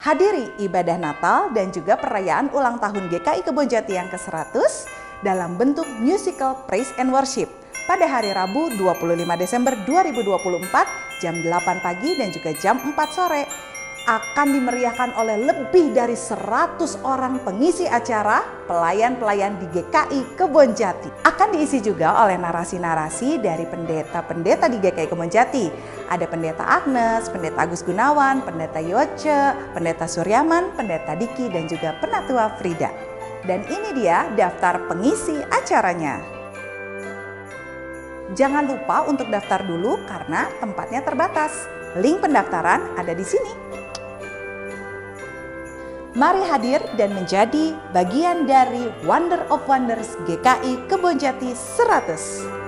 Hadiri ibadah Natal dan juga perayaan ulang tahun GKI Kebonjati yang ke-100 dalam bentuk musical Praise and Worship pada hari Rabu 25 Desember 2024 jam 8 pagi dan juga jam 4 sore. Akan dimeriahkan oleh lebih dari 100 orang pengisi acara, pelayan-pelayan di GKI Kebonjati. Akan diisi juga oleh narasi-narasi dari pendeta-pendeta di GKI Kebonjati. Ada Pendeta Agnes, Pendeta Agus Gunawan, Pendeta Yoce, Pendeta Suryaman, Pendeta Diki, dan juga Penatua Frida. Dan ini dia daftar pengisi acaranya. Jangan lupa untuk daftar dulu karena tempatnya terbatas. Link pendaftaran ada di sini. Mari hadir dan menjadi bagian dari Wonder of Wonders GKI Kebonjati 100.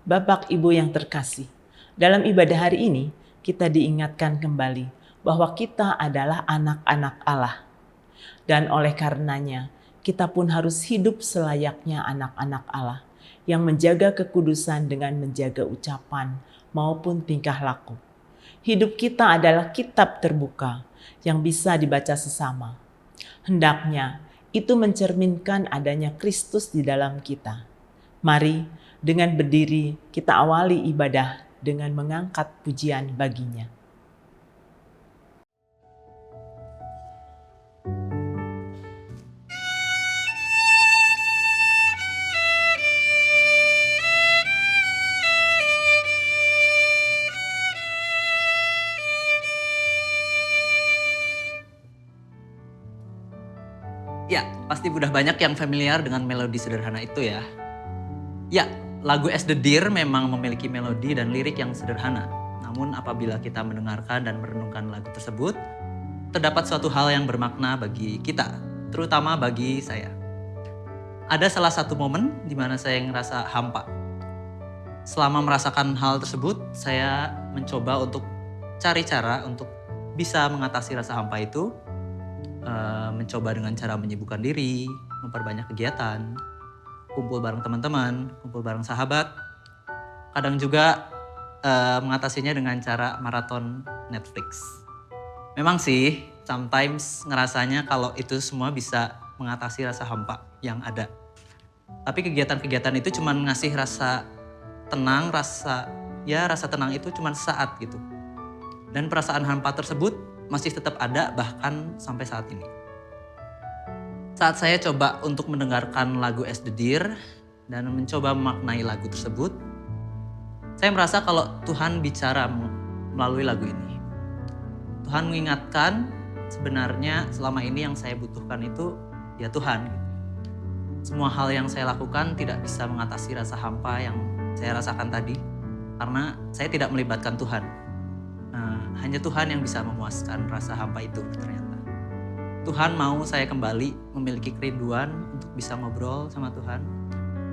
Bapak Ibu yang terkasih, dalam ibadah hari ini kita diingatkan kembali bahwa kita adalah anak-anak Allah. Dan oleh karenanya, kita pun harus hidup selayaknya anak-anak Allah yang menjaga kekudusan dengan menjaga ucapan maupun tingkah laku. Hidup kita adalah kitab terbuka yang bisa dibaca sesama. Hendaknya itu mencerminkan adanya Kristus di dalam kita. Mari dengan berdiri kita awali ibadah dengan mengangkat pujian baginya. Ya, pasti udah banyak yang familiar dengan melodi sederhana itu ya. Ya, lagu As the Deer memang memiliki melodi dan lirik yang sederhana. Namun apabila kita mendengarkan dan merenungkan lagu tersebut, terdapat suatu hal yang bermakna bagi kita, terutama bagi saya. Ada salah satu momen di mana saya ngerasa hampa. Selama merasakan hal tersebut, saya mencoba untuk cari cara untuk bisa mengatasi rasa hampa itu. Mencoba dengan cara menyibukkan diri, memperbanyak kegiatan, kumpul bareng teman-teman, kumpul bareng sahabat. Kadang juga mengatasinya dengan cara maraton Netflix. Memang sih, sometimes ngerasanya kalau itu semua bisa mengatasi rasa hampa yang ada. Tapi kegiatan-kegiatan itu cuma ngasih rasa tenang, rasa tenang itu cuma saat gitu. Dan perasaan hampa tersebut masih tetap ada bahkan sampai saat ini. Saat saya coba untuk mendengarkan lagu As the Deer dan mencoba memaknai lagu tersebut, saya merasa kalau Tuhan bicara melalui lagu ini. Tuhan mengingatkan sebenarnya selama ini yang saya butuhkan itu ya Tuhan. Semua hal yang saya lakukan tidak bisa mengatasi rasa hampa yang saya rasakan tadi karena saya tidak melibatkan Tuhan. Hanya Tuhan yang bisa memuaskan rasa hampa itu ternyata. Tuhan mau saya kembali memiliki kerinduan untuk bisa ngobrol sama Tuhan.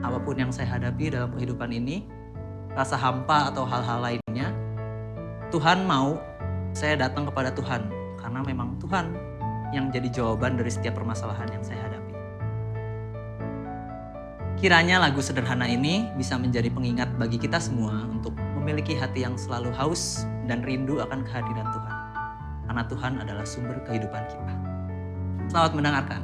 Apapun yang saya hadapi dalam kehidupan ini, rasa hampa atau hal-hal lainnya, Tuhan mau saya datang kepada Tuhan. Karena memang Tuhan yang jadi jawaban dari setiap permasalahan yang saya hadapi. Kiranya lagu sederhana ini bisa menjadi pengingat bagi kita semua untuk memiliki hati yang selalu haus dan rindu akan kehadiran Tuhan. Karena Tuhan adalah sumber kehidupan kita. Selamat mendengarkan.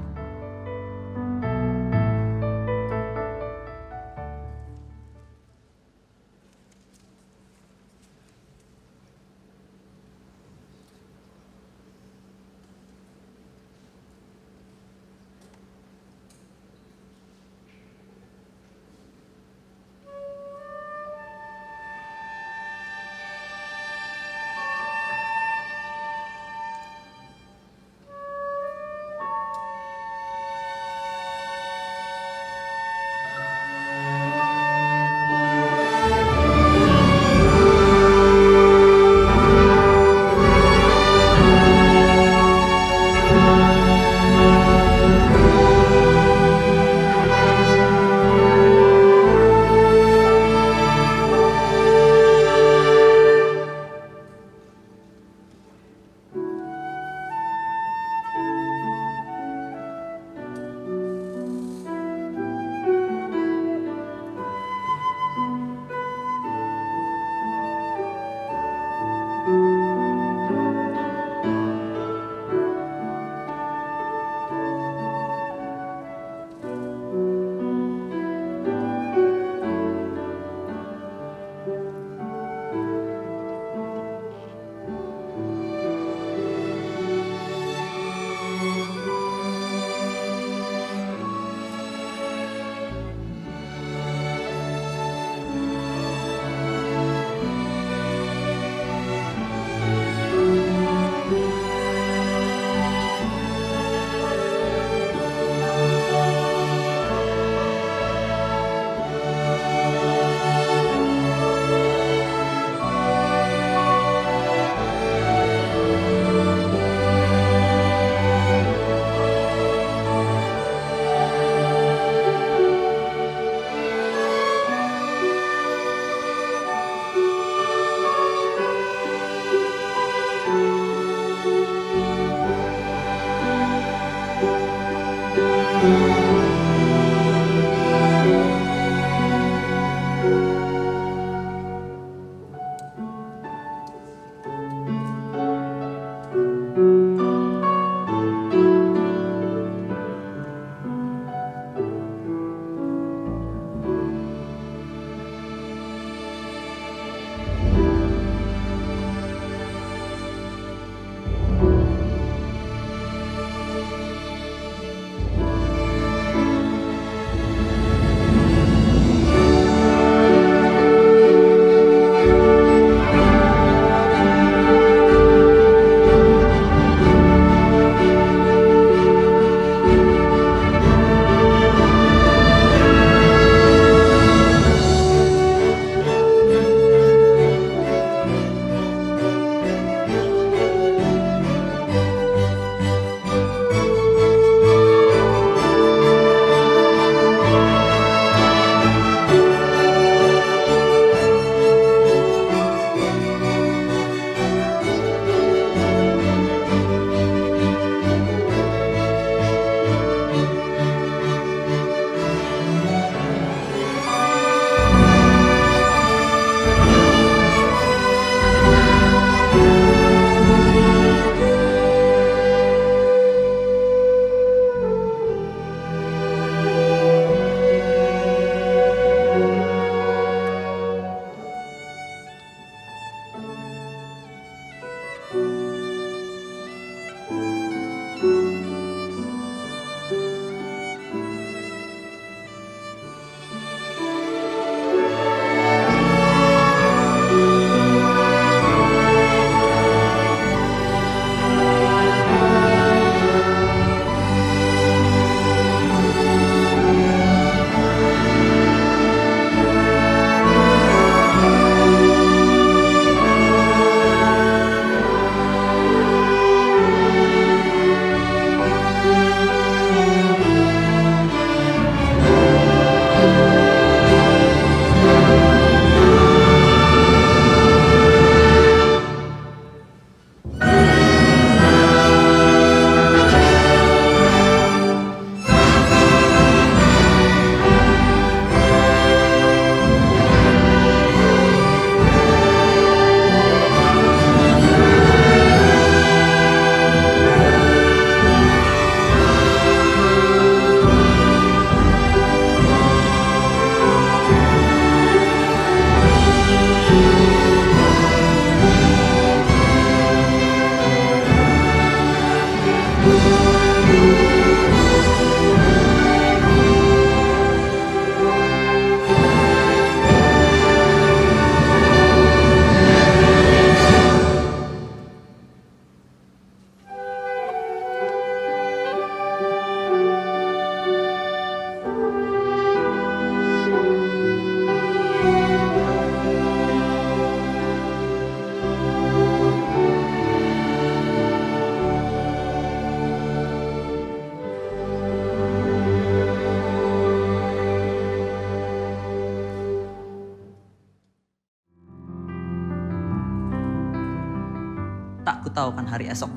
tak kutahukan hari esok.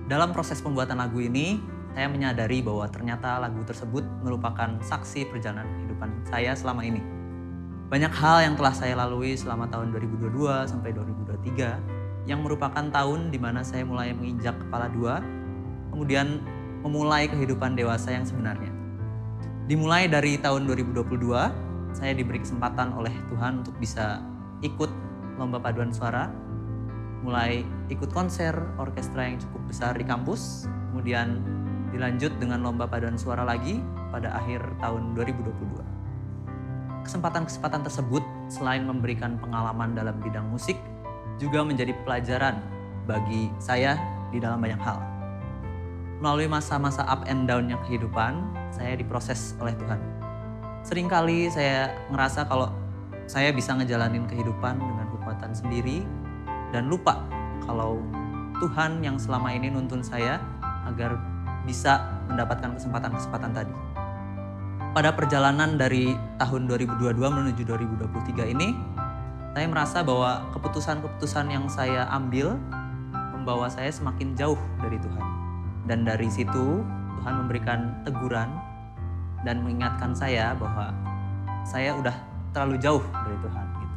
Dalam proses pembuatan lagu ini, saya menyadari bahwa ternyata lagu tersebut merupakan saksi perjalanan kehidupan saya selama ini. Banyak hal yang telah saya lalui selama tahun 2022 sampai 2023 yang merupakan tahun di mana saya mulai menginjak kepala dua, kemudian memulai kehidupan dewasa yang sebenarnya. Dimulai dari tahun 2022, saya diberi kesempatan oleh Tuhan untuk bisa ikut lomba paduan suara, mulai ikut konser orkestra yang cukup besar di kampus, kemudian dilanjut dengan lomba paduan suara lagi pada akhir tahun 2022. Kesempatan-kesempatan tersebut selain memberikan pengalaman dalam bidang musik, juga menjadi pelajaran bagi saya di dalam banyak hal. Melalui masa-masa up and down-nya kehidupan, saya diproses oleh Tuhan. Seringkali saya ngerasa kalau saya bisa ngejalanin kehidupan dengan kekuatan sendiri dan lupa kalau Tuhan yang selama ini nuntun saya agar bisa mendapatkan kesempatan-kesempatan tadi. Pada perjalanan dari tahun 2022 menuju 2023 ini, saya merasa bahwa keputusan-keputusan yang saya ambil membawa saya semakin jauh dari Tuhan. Dan dari situ Tuhan memberikan teguran dan mengingatkan saya bahwa saya udah terlalu jauh dari Tuhan gitu.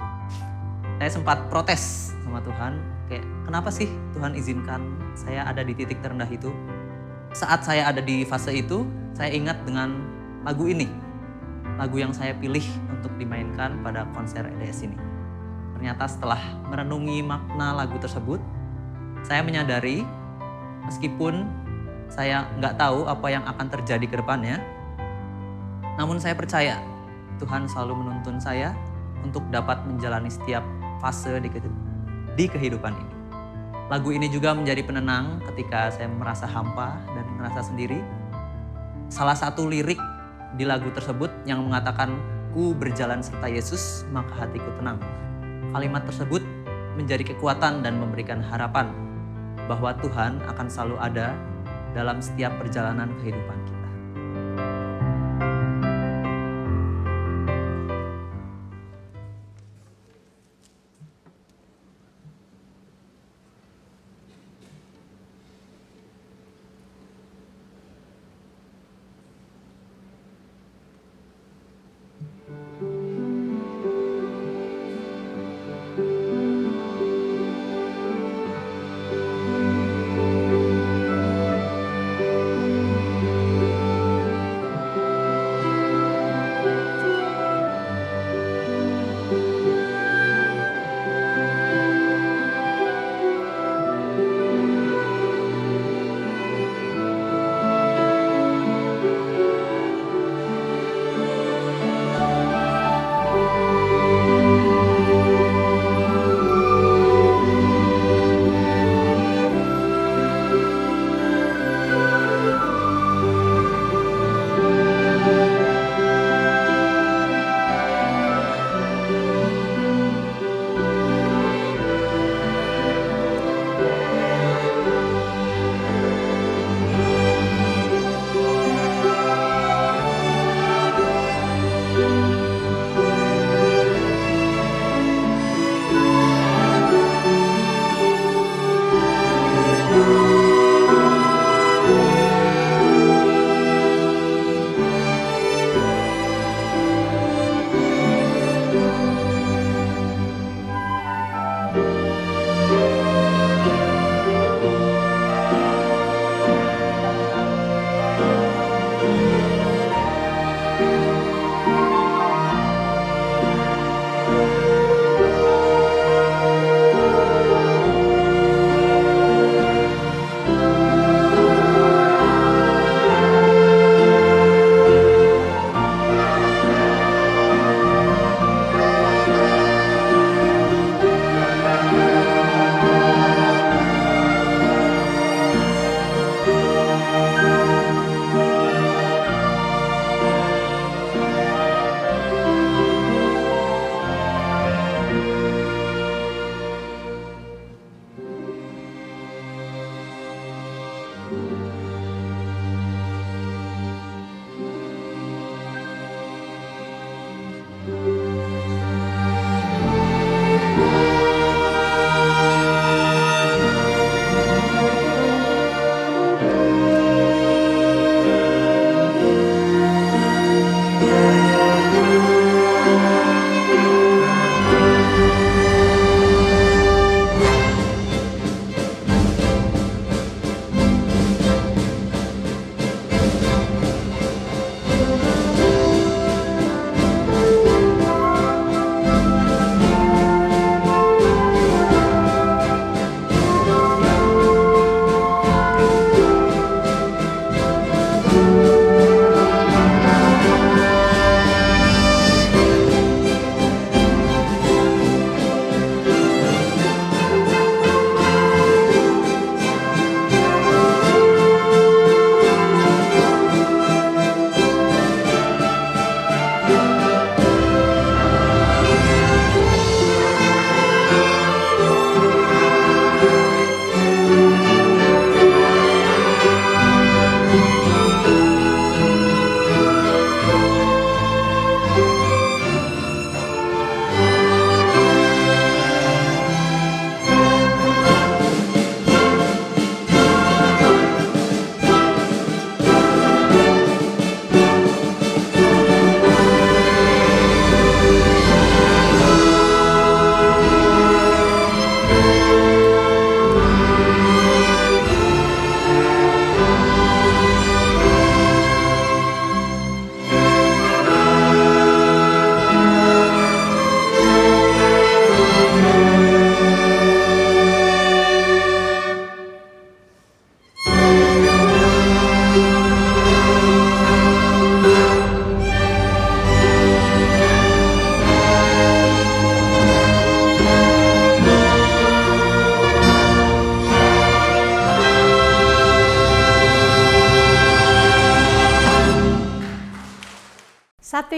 Saya sempat protes sama Tuhan, kayak kenapa sih Tuhan izinkan saya ada di titik terendah itu? Saat saya ada di fase itu, saya ingat dengan lagu ini. Lagu yang saya pilih untuk dimainkan pada konser EDS ini. Ternyata setelah merenungi makna lagu tersebut, saya menyadari meskipun saya nggak tahu apa yang akan terjadi ke depannya, namun saya percaya Tuhan selalu menuntun saya untuk dapat menjalani setiap fase di kehidupan ini. Lagu ini juga menjadi penenang ketika saya merasa hampa dan merasa sendiri. Salah satu lirik di lagu tersebut yang mengatakan, "Ku berjalan serta Yesus, maka hatiku tenang." Kalimat tersebut menjadi kekuatan dan memberikan harapan bahwa Tuhan akan selalu ada dalam setiap perjalanan kehidupan kita.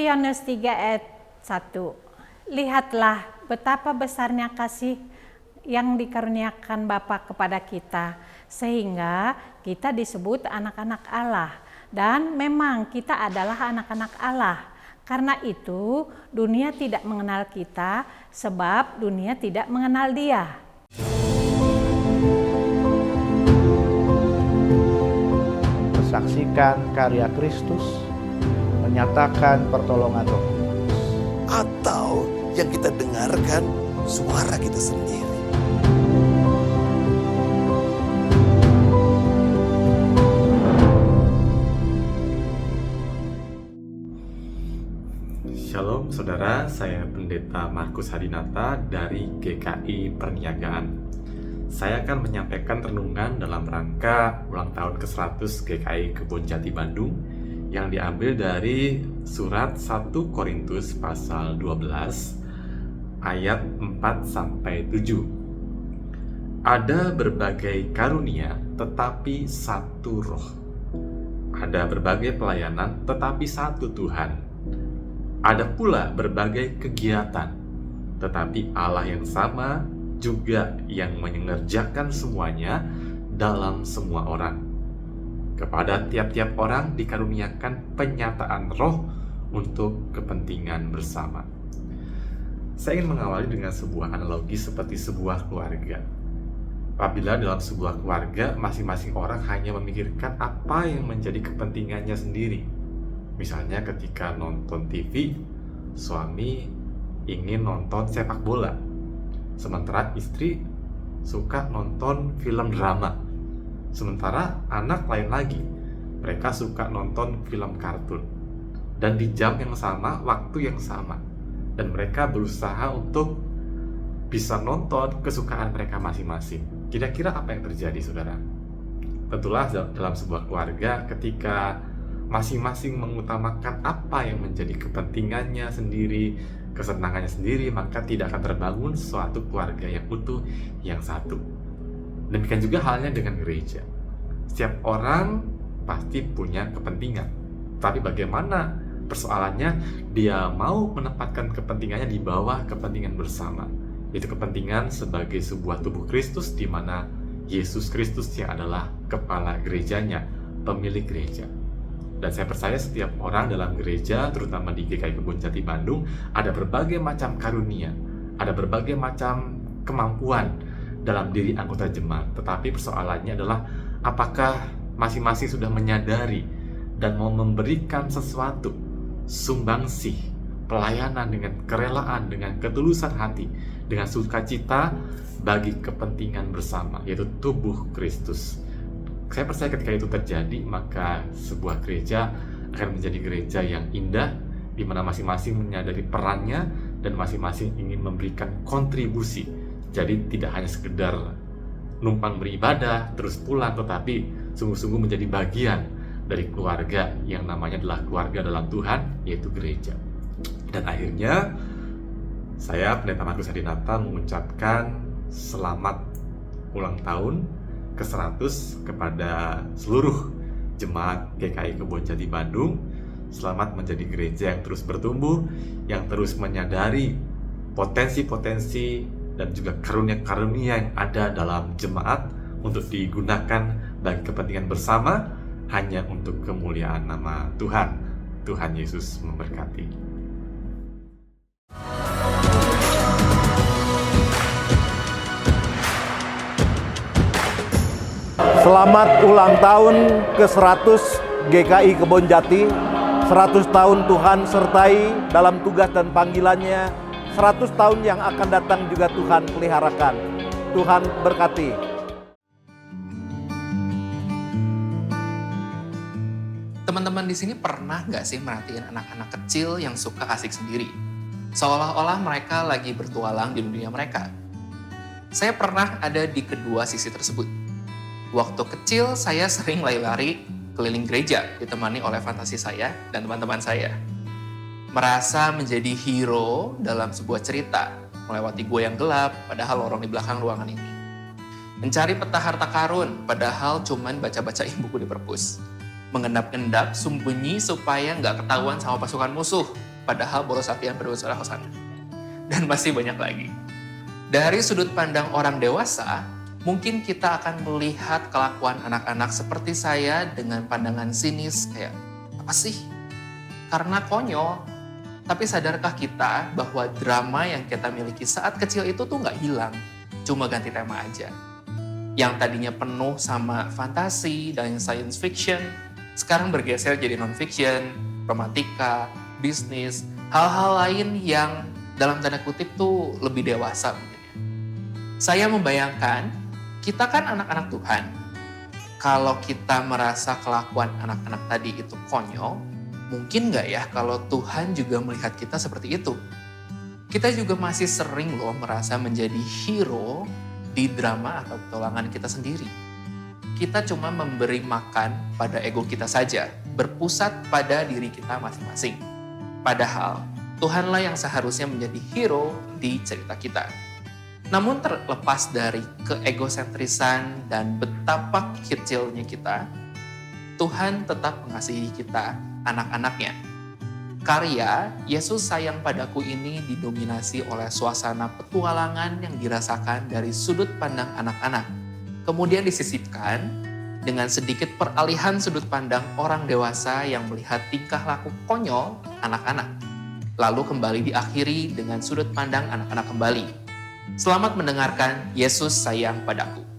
Yohanes 3 ayat 1. Lihatlah betapa besarnya kasih yang dikaruniakan Bapa kepada kita, sehingga kita disebut anak-anak Allah. Dan memang kita adalah anak-anak Allah. Karena itu dunia tidak mengenal kita, sebab dunia tidak mengenal Dia. Saksikan karya Kristus, menyatakan pertolongan Roh Kudus. Atau yang kita dengarkan suara kita sendiri. Shalom saudara, saya Pendeta Markus Hadinata dari GKI Perniagaan. Saya akan menyampaikan renungan dalam rangka ulang tahun ke-100 GKI Kebonjati Bandung yang diambil dari surat 1 Korintus pasal 12 ayat 4-7. Ada berbagai karunia tetapi satu roh. Ada berbagai pelayanan tetapi satu Tuhan. Ada pula berbagai kegiatan, tetapi Allah yang sama juga yang mengerjakan semuanya dalam semua orang. Kepada tiap-tiap orang dikaruniakan penyataan roh untuk kepentingan bersama. Saya ingin mengawali dengan sebuah analogi seperti sebuah keluarga. Apabila dalam sebuah keluarga, masing-masing orang hanya memikirkan apa yang menjadi kepentingannya sendiri. Misalnya ketika nonton TV, suami ingin nonton sepak bola, sementara istri suka nonton film drama. Sementara anak lain lagi, mereka suka nonton film kartun. Dan di jam yang sama, waktu yang sama. Dan mereka berusaha untuk bisa nonton kesukaan mereka masing-masing. Kira-kira apa yang terjadi, saudara? Tentulah dalam sebuah keluarga ketika masing-masing mengutamakan apa yang menjadi kepentingannya sendiri, kesenangannya sendiri, maka tidak akan terbangun suatu keluarga yang utuh, yang satu. Demikian juga halnya dengan gereja. Setiap orang pasti punya kepentingan. Tapi bagaimana persoalannya? Dia mau menempatkan kepentingannya di bawah kepentingan bersama. Itu kepentingan sebagai sebuah tubuh Kristus di mana Yesus Kristus yang adalah kepala gerejanya, pemilik gereja. Dan saya percaya setiap orang dalam gereja, terutama di GKI Kebonjati Bandung, ada berbagai macam karunia, ada berbagai macam kemampuan dalam diri anggota jemaat. Tetapi persoalannya adalah apakah masing-masing sudah menyadari dan mau memberikan sesuatu, sumbangsih, pelayanan dengan kerelaan, dengan ketulusan hati, dengan sukacita bagi kepentingan bersama, yaitu tubuh Kristus. Saya percaya ketika itu terjadi, maka sebuah gereja akan menjadi gereja yang indah, di mana masing-masing menyadari perannya dan masing-masing ingin memberikan kontribusi. Jadi tidak hanya sekedar numpang beribadah terus pulang, tetapi sungguh-sungguh menjadi bagian dari keluarga yang namanya adalah keluarga dalam Tuhan, yaitu gereja. Dan akhirnya saya Pendeta Markus Hadinata mengucapkan selamat ulang tahun ke-100 kepada seluruh jemaat GKI Kebonjati Bandung. Selamat menjadi gereja yang terus bertumbuh, yang terus menyadari potensi-potensi dan juga karunia-karunia yang ada dalam jemaat untuk digunakan bagi kepentingan bersama, hanya untuk kemuliaan nama Tuhan. Tuhan Yesus memberkati. Selamat ulang tahun ke-100 GKI Kebonjati. 100 tahun Tuhan sertai dalam tugas dan panggilannya. 100 tahun yang akan datang juga Tuhan peliharakan. Tuhan berkati. Teman-teman di sini pernah nggak sih merhatiin anak-anak kecil yang suka asik sendiri? Seolah-olah mereka lagi bertualang di dunia mereka. Saya pernah ada di kedua sisi tersebut. Waktu kecil saya sering lari-lari keliling gereja ditemani oleh fantasi saya dan teman-teman saya. Merasa menjadi hero dalam sebuah cerita, melewati gua yang gelap padahal lorong di belakang ruangan ini. Mencari peta harta karun padahal cuman baca-bacain buku di perpus. Mengendap-endap sembunyi supaya nggak ketahuan sama pasukan musuh, padahal boros latihan berdoa Hosana. Dan masih banyak lagi. Dari sudut pandang orang dewasa, mungkin kita akan melihat kelakuan anak-anak seperti saya dengan pandangan sinis kayak, apa sih? Karena konyol. Tapi sadarkah kita bahwa drama yang kita miliki saat kecil itu tuh nggak hilang, cuma ganti tema aja. Yang tadinya penuh sama fantasi dan science fiction, sekarang bergeser jadi non-fiction, romantika, bisnis, hal-hal lain yang dalam tanda kutip tuh lebih dewasa mungkin ya. Saya membayangkan, kita kan anak-anak Tuhan. Kalau kita merasa kelakuan anak-anak tadi itu konyol, mungkin nggak ya kalau Tuhan juga melihat kita seperti itu? Kita juga masih sering loh merasa menjadi hero di drama atau petualangan kita sendiri. Kita cuma memberi makan pada ego kita saja, berpusat pada diri kita masing-masing. Padahal Tuhanlah yang seharusnya menjadi hero di cerita kita. Namun terlepas dari keegosentrisan dan betapa kecilnya kita, Tuhan tetap mengasihi kita, anak-anaknya. Karya Yesus Sayang Padaku ini didominasi oleh suasana petualangan yang dirasakan dari sudut pandang anak-anak. Kemudian disisipkan dengan sedikit peralihan sudut pandang orang dewasa yang melihat tingkah laku konyol anak-anak. Lalu kembali diakhiri dengan sudut pandang anak-anak kembali. Selamat mendengarkan Yesus Sayang Padaku.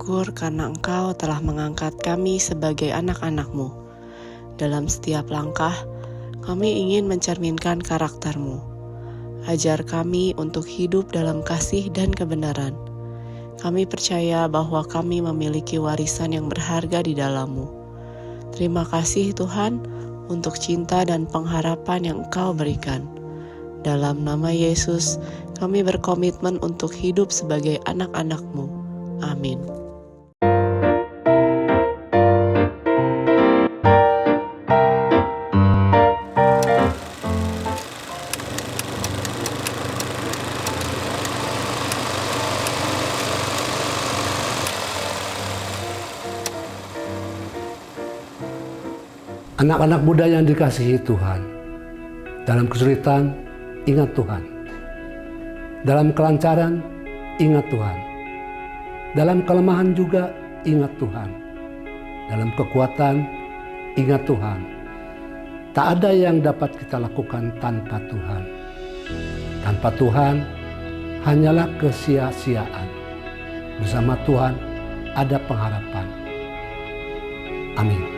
bersyukur karena Engkau telah mengangkat kami sebagai anak-anak-Mu. Dalam setiap langkah, kami ingin mencerminkan karakter-Mu. Ajar kami untuk hidup dalam kasih dan kebenaran. Kami percaya bahwa kami memiliki warisan yang berharga di dalam-Mu. Terima kasih Tuhan untuk cinta dan pengharapan yang Engkau berikan. Dalam nama Yesus, kami berkomitmen untuk hidup sebagai anak-anak-Mu. Amin. Anak-anak muda yang dikasihi Tuhan, dalam kesulitan, ingat Tuhan. Dalam kelancaran, ingat Tuhan. Dalam kelemahan juga, ingat Tuhan. Dalam kekuatan, ingat Tuhan. Tak ada yang dapat kita lakukan tanpa Tuhan. Tanpa Tuhan, hanyalah kesia-siaan. Bersama Tuhan, ada pengharapan. Amin.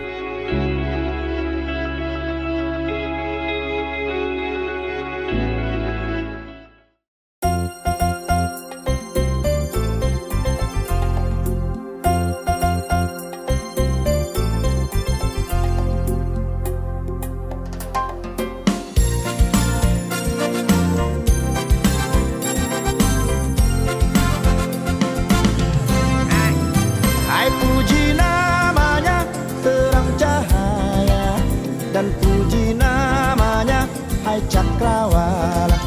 Dan puji namanya, hai cakrawala.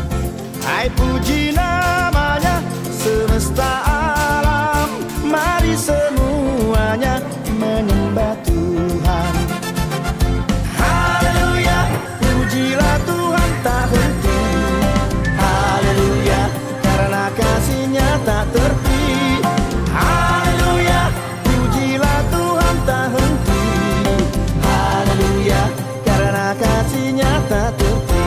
Hai puji namanya, semesta alam. Mari semuanya menyembah Tuhan. Haleluya, pujilah Tuhan tak henti. Haleluya, karena kasih-Nya tak terti. Haleluya, pujilah Tuhan tak henti. Haleluya, kasih-Nya tak terti.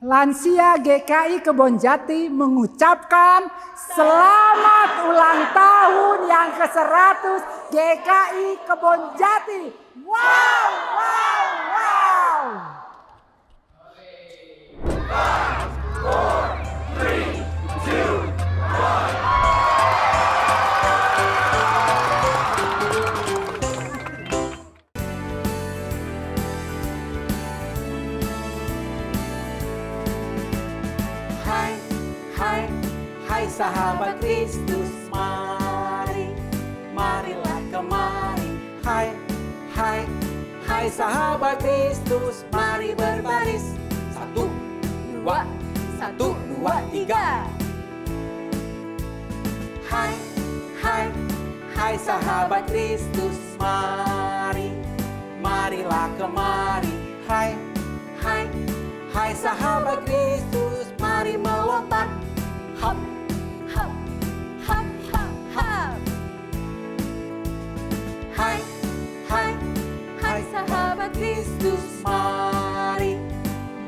Lansia GKI Kebonjati mengucapkan selamat ulang tahun yang ke-100 GKI Kebonjati. Wow, wow, wow. 5, 4, 3, 2, 1. Hai sahabat Kristus, marilah kemari. Hai sahabat Kristus, mari berbaris. 1, 2, 1, 2, 3. Hai sahabat Kristus, marilah kemari. Hai sahabat Kristus, mari melompat. Hop, hop, hop, hop, hop. Hai sahabat Kristus,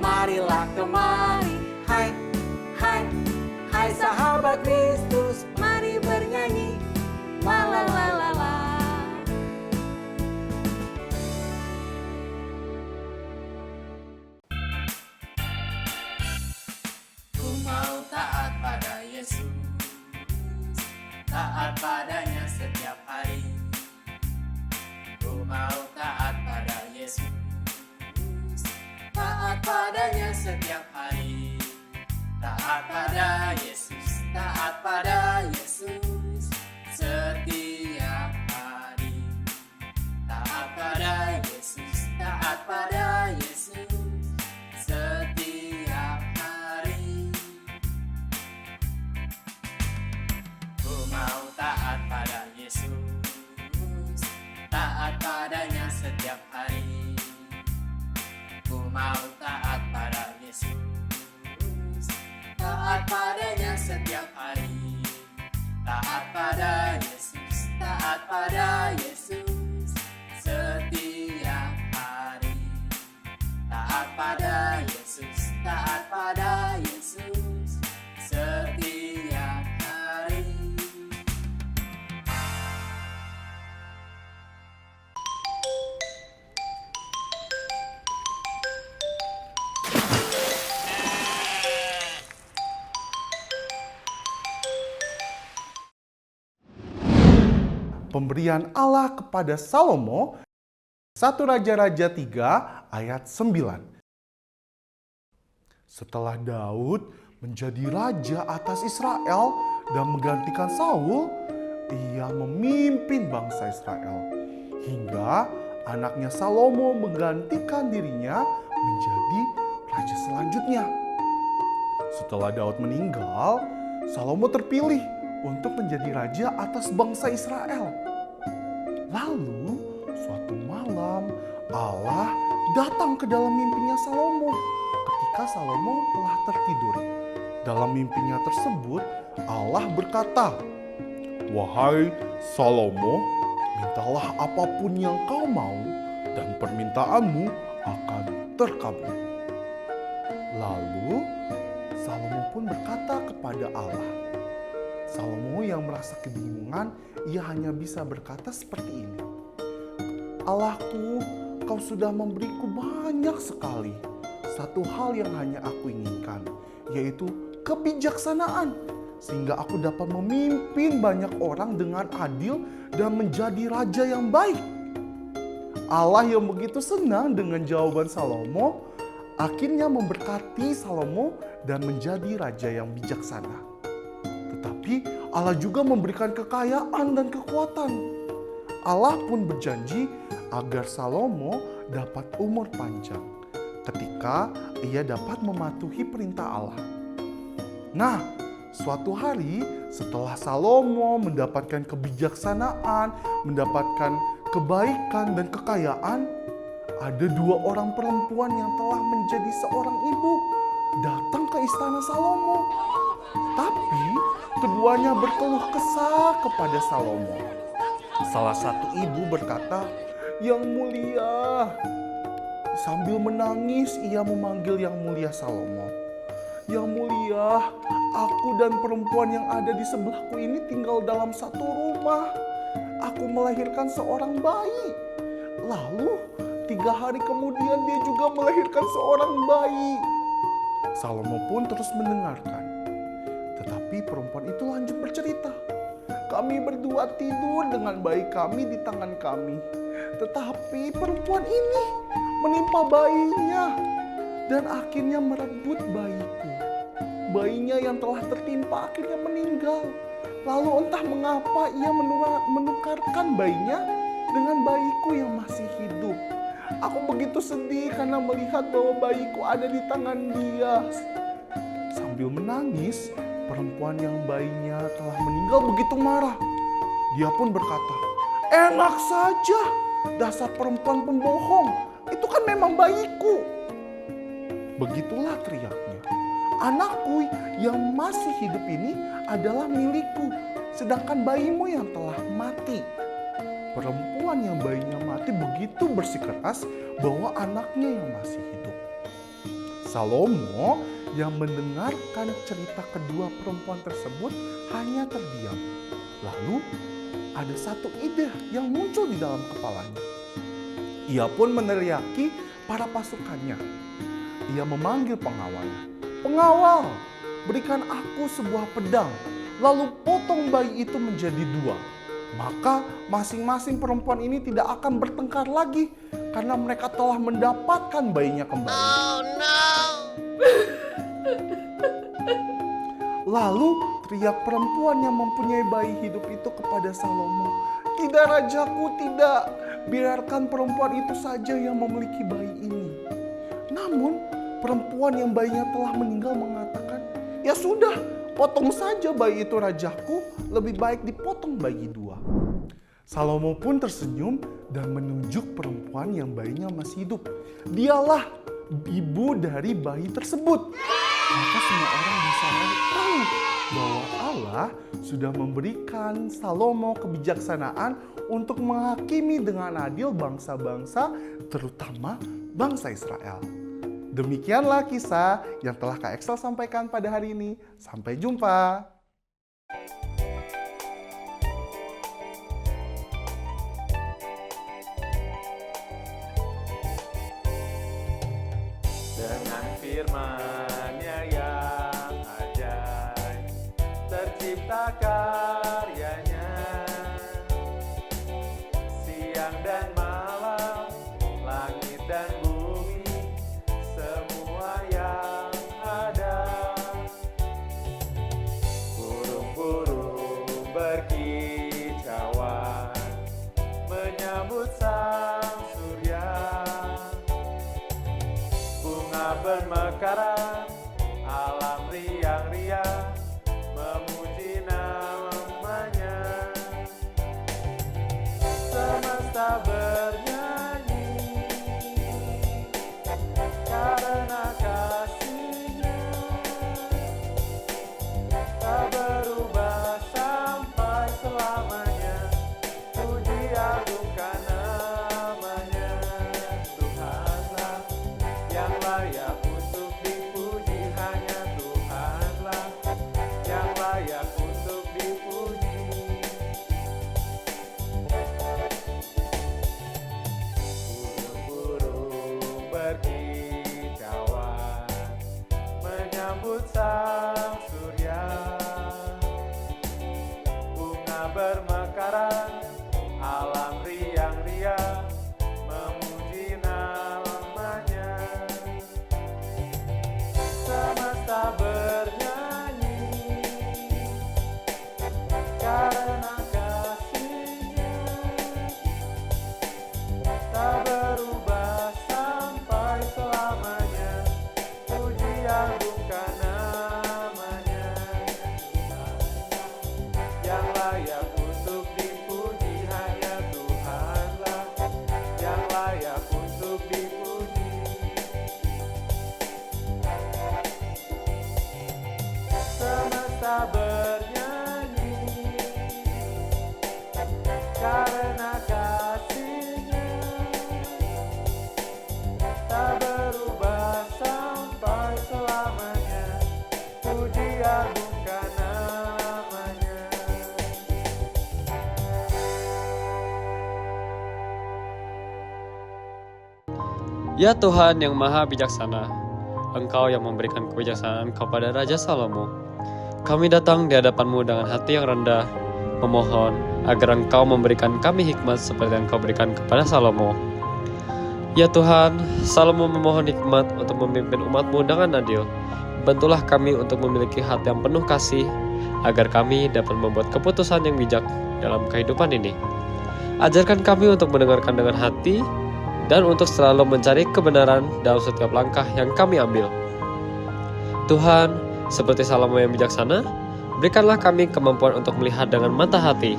marilah kemari. Hai sahabat Kristus, mari bernyanyi. La la la la la. Ku mau taat pada Yesus, taat padanya setiap hari. Ku mau taat pada Yesus, taat padanya setiap hari. Taat pada Yesus, taat pada Yesus setiap hari. Taat pada Yesus, taat pada Yesus setiap hari. Ku mau taat pada Yesus, taat padanya setiap hari. Ku mau taat pada Yesus, taat padanya setiap hari. Taat pada Yesus, taat pada Yesus setiap hari. Taat pada Yesus, taat pada Yesus setiap hari. Pemberian Allah kepada Salomo, 1 Raja-Raja 3 ayat 9. Setelah Daud menjadi raja atas Israel dan menggantikan Saul, ia memimpin bangsa Israel. Hingga anaknya Salomo menggantikan dirinya menjadi raja selanjutnya. Setelah Daud meninggal, Salomo terpilih untuk menjadi raja atas bangsa Israel. Lalu, suatu malam Allah datang ke dalam mimpinya Salomo ketika Salomo telah tertidur. Dalam mimpinya tersebut, Allah berkata, "Wahai Salomo, mintalah apapun yang kau mau dan permintaanmu akan terkabul." Lalu, Salomo pun berkata kepada Allah. Salomo yang merasa kebingungan, ia hanya bisa berkata seperti ini. "Allahku, kau sudah memberiku banyak sekali. Satu hal yang hanya aku inginkan, yaitu kebijaksanaan, sehingga aku dapat memimpin banyak orang dengan adil dan menjadi raja yang baik." Allah yang begitu senang dengan jawaban Salomo, akhirnya memberkati Salomo dan menjadi raja yang bijaksana. Tetapi Allah juga memberikan kekayaan dan kekuatan. Allah pun berjanji agar Salomo dapat umur panjang ketika ia dapat mematuhi perintah Allah. Nah, suatu hari setelah Salomo mendapatkan kebijaksanaan, mendapatkan kebaikan dan kekayaan, ada 2 orang perempuan yang telah menjadi seorang ibu datang ke istana Salomo. Tapi keduanya berkeluh kesah kepada Salomo. Salah satu ibu berkata, "Yang mulia." Sambil menangis ia memanggil Yang Mulia Salomo. Yang mulia, aku dan perempuan yang ada di sebelahku ini tinggal dalam satu rumah. Aku melahirkan seorang bayi. Lalu 3 hari kemudian dia juga melahirkan seorang bayi. Salomo pun terus mendengarkan. Tetapi perempuan itu lanjut bercerita. Kami berdua tidur dengan bayi kami di tangan kami. Tetapi perempuan ini menimpa bayinya dan akhirnya merebut bayiku. Bayinya yang telah tertimpa akhirnya meninggal. Lalu entah mengapa ia menukarkan bayinya dengan bayiku yang masih hidup. Aku begitu sedih karena melihat bahwa bayiku ada di tangan dia. Sambil menangis, perempuan yang bayinya telah meninggal begitu marah. Dia pun berkata, "Enak saja, dasar perempuan pembohong. Itu kan memang bayiku." Begitulah teriaknya. Anakku yang masih hidup ini adalah milikku, sedangkan bayimu yang telah mati. Perempuan yang bayinya mati begitu bersikeras bahwa anaknya yang masih hidup. Salomo yang mendengarkan cerita kedua perempuan tersebut hanya terdiam. Lalu ada satu ide yang muncul di dalam kepalanya. Ia pun meneriaki para pasukannya. Ia memanggil pengawal. "Pengawal, berikan aku sebuah pedang, lalu potong bayi itu menjadi 2. Maka masing-masing perempuan ini tidak akan bertengkar lagi karena mereka telah mendapatkan bayinya kembali." Oh, no. Lalu teriak perempuan yang mempunyai bayi hidup itu kepada Salomo, "Tidak, rajaku, tidak. Biarkan perempuan itu saja yang memiliki bayi ini." Namun perempuan yang bayinya telah meninggal mengatakan, "Ya sudah, potong saja bayi itu, rajaku. Lebih baik dipotong bagi 2. Salomo pun tersenyum dan menunjuk perempuan yang bayinya masih hidup. Dialah ibu dari bayi tersebut. Maka semua orang bisa tahu bahwa Allah sudah memberikan Salomo kebijaksanaan untuk menghakimi dengan adil bangsa-bangsa, terutama bangsa Israel. Demikianlah kisah yang telah Kak Excel sampaikan pada hari ini. Sampai jumpa. Dengan firman-Nya yang ajaib, tercipta karyanya. Siang dan malam, langit dan bumi, semua yang ada. Burung-burung berkicauan, menyambut sang surya. Bunga bermekaran, alam riang-riang, memuji namanya. Semesta bernyanyi karena kasih-Nya, tak berubah sampai selamanya. Puji agungkan namanya. Tuhanlah yang layak untuk dipuji, hanya Tuhanlah yang layak untuk dipuji. Burung-burung berkicauan, menyambut sang surya. Bunga bermekaran, alam riang-riang, memuji namanya. Semesta bernyanyi karena kasih-Nya, tak berubah sampai selamanya. Puji agungkan namanya. Ya Tuhan yang maha bijaksana, Engkau yang memberikan kebijaksanaan kepada Raja Salomo. Kami datang di hadapan-Mu dengan hati yang rendah, memohon agar Engkau memberikan kami hikmat seperti yang Engkau berikan kepada Salomo. Ya Tuhan, Salomo memohon hikmat untuk memimpin umat-Mu dengan adil. Bantulah kami untuk memiliki hati yang penuh kasih, agar kami dapat membuat keputusan yang bijak dalam kehidupan ini. Ajarkan kami untuk mendengarkan dengan hati, dan untuk selalu mencari kebenaran dalam setiap langkah yang kami ambil. Tuhan, seperti Salomo yang bijaksana, berikanlah kami kemampuan untuk melihat dengan mata hati,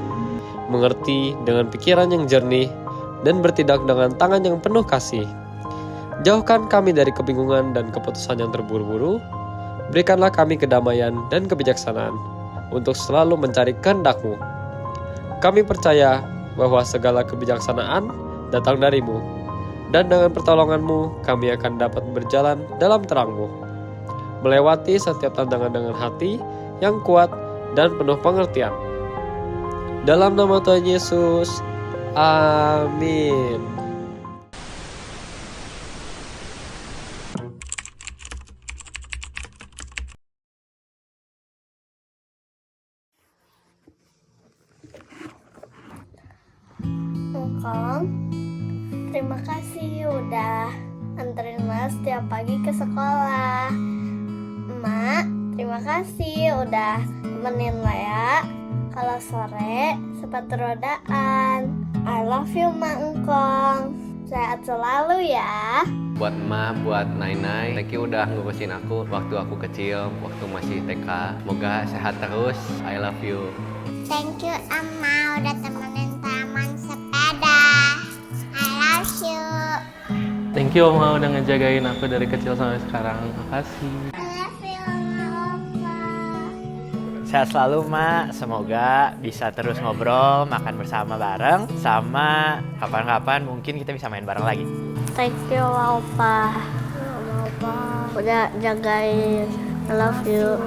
mengerti dengan pikiran yang jernih, dan bertindak dengan tangan yang penuh kasih. Jauhkan kami dari kebingungan dan keputusan yang terburu-buru. Berikanlah kami kedamaian dan kebijaksanaan untuk selalu mencari kehendak-Mu. Kami percaya bahwa segala kebijaksanaan datang dari-Mu, dan dengan pertolongan-Mu kami akan dapat berjalan dalam terang-Mu, melewati setiap tantangan dengan hati yang kuat dan penuh pengertian. Dalam nama Tuhan Yesus, amin. Engkong, terima kasih udah anterin Mas setiap pagi ke sekolah. Emak, terima kasih udah temenin Lea kalau sore sepatu rodaan. I love you, Mak Engkong. Sehat selalu ya. Buat emak, buat Nai-Nai, thank you udah ngurusin aku waktu aku kecil, waktu masih TK. Semoga sehat terus. I love you. Thank you, Ama, udah temenin taman sepeda. I love you. Thank you Oma udah ngejagain aku dari kecil sampai sekarang. Makasih. Sehat selalu Mak, semoga bisa terus ngobrol, makan bersama bareng, sama kapan-kapan mungkin kita bisa main bareng lagi. Thank you Opa. Udah jagain. I love you.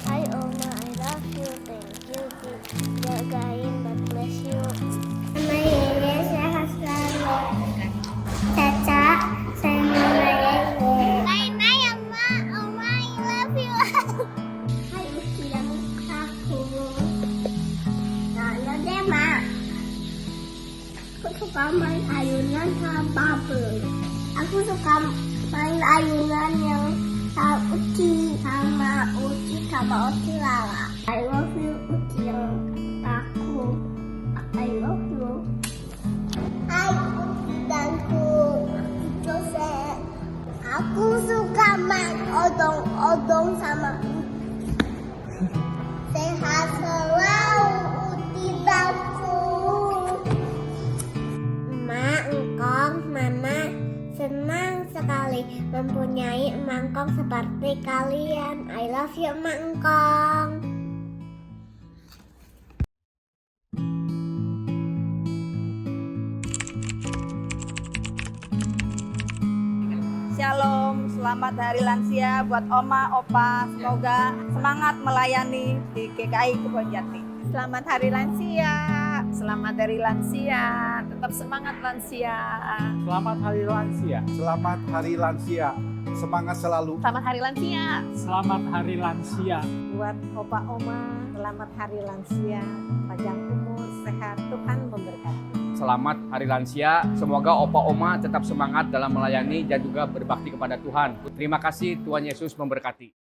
Hai Oma, I love you. Thank you. Jagain, God bless you. Oma Yeye sehat selalu. Caca, sayang Oma Yeye. Nai-Nai Oma, Oma I love you. Hai usiang aku. Halo deh Mak. Aku suka main ayunan sama bubble. Aku suka main ayunan yang sama Uci sama Uci Lala. I love you Uci yang aku. I love you. Hai Uci danku. Jose. Aku suka main odong-odong sama Uci. Sehat selalu Uci danku. Mak, Engkong, Mama, senang sekali mempunyai Engkong seperti kalian. I love you, Mak Engkong. Shalom, selamat Hari Lansia buat Oma, Opa. Semoga semangat melayani di GKI Kebonjati. Selamat Hari Lansia. Selamat Hari Lansia. Tetap semangat lansia. Selamat Hari Lansia. Selamat Hari Lansia. Semangat selalu. Selamat Hari Lansia. Selamat Hari Lansia. Buat Opa Oma, selamat Hari Lansia. Panjang umur, sehat, Tuhan memberkati. Selamat Hari Lansia, semoga Opa Oma tetap semangat dalam melayani dan juga berbakti kepada Tuhan. Terima kasih, Tuhan Yesus memberkati.